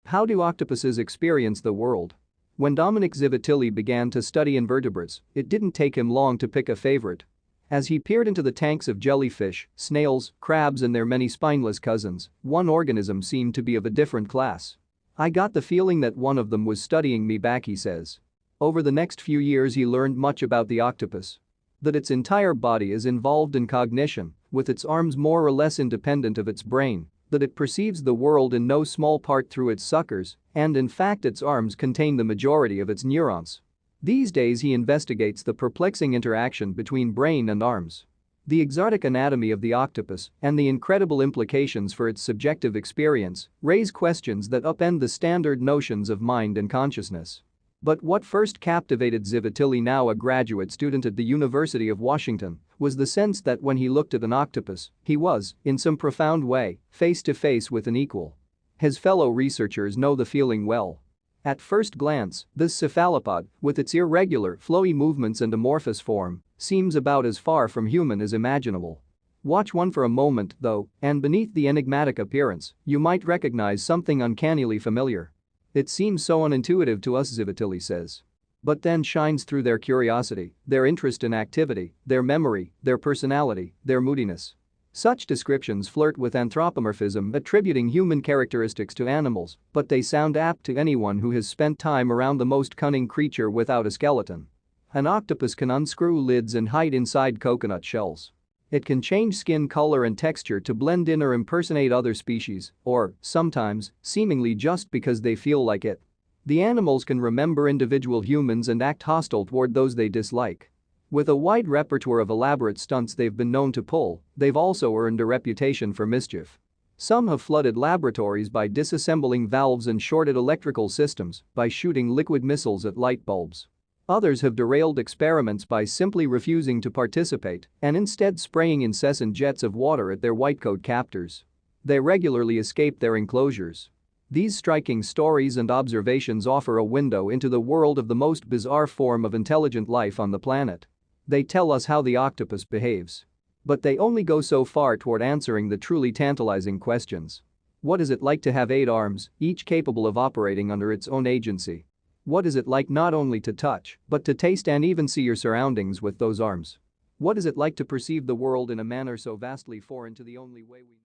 How do octopuses experience the world? When Dominic Zivitilli began to study invertebrates, it didn't take him long to pick a favorite. As he peered into the tanks of jellyfish, snails, crabs and their many spineless cousins, one organism seemed to be of a different class. "I got the feeling that one of them was studying me back," he says. Over the next few years he learned much about the octopus. That its entire body is involved in cognition, with its arms more or less independent of its brain, that it perceives the world in no small part through its suckers, and in fact its arms contain the majority of its neurons. These days he investigates the perplexing interaction between brain and arms. The exotic anatomy of the octopus and the incredible implications for its subjective experience raise questions that upend the standard notions of mind and consciousness. But what first captivated Zivitilli, now a graduate student at the University of Washington, was the sense that when he looked at an octopus, he was, in some profound way, face to face with an equal. His fellow researchers know the feeling well. At first glance, this cephalopod, with its irregular, flowy movements and amorphous form, seems about as far from human as imaginable. Watch one for a moment, though, and beneath the enigmatic appearance, you might recognize something uncannily familiar. "It seems so unintuitive to us," Zivitilli says. But then shines through their curiosity, their interest in activity, their memory, their personality, their moodiness. Such descriptions flirt with anthropomorphism, attributing human characteristics to animals, but they sound apt to anyone who has spent time around the most cunning creature without a skeleton. An octopus can unscrew lids and hide inside coconut shells. It can change skin color and texture to blend in or impersonate other species, or, sometimes, seemingly just because they feel like it. The animals can remember individual humans and act hostile toward those they dislike. With a wide repertoire of elaborate stunts they've been known to pull, they've also earned a reputation for mischief. Some have flooded laboratories by disassembling valves and shorted electrical systems by shooting liquid missiles at light bulbs. Others have derailed experiments by simply refusing to participate and instead spraying incessant jets of water at their whitecoat captors. They regularly escape their enclosures. These striking stories and observations offer a window into the world of the most bizarre form of intelligent life on the planet. They tell us how the octopus behaves. But they only go so far toward answering the truly tantalizing questions. What is it like to have 8 arms, each capable of operating under its own agency? What is it like not only to touch, but to taste and even see your surroundings with those arms? What is it like to perceive the world in a manner so vastly foreign to the only way we know?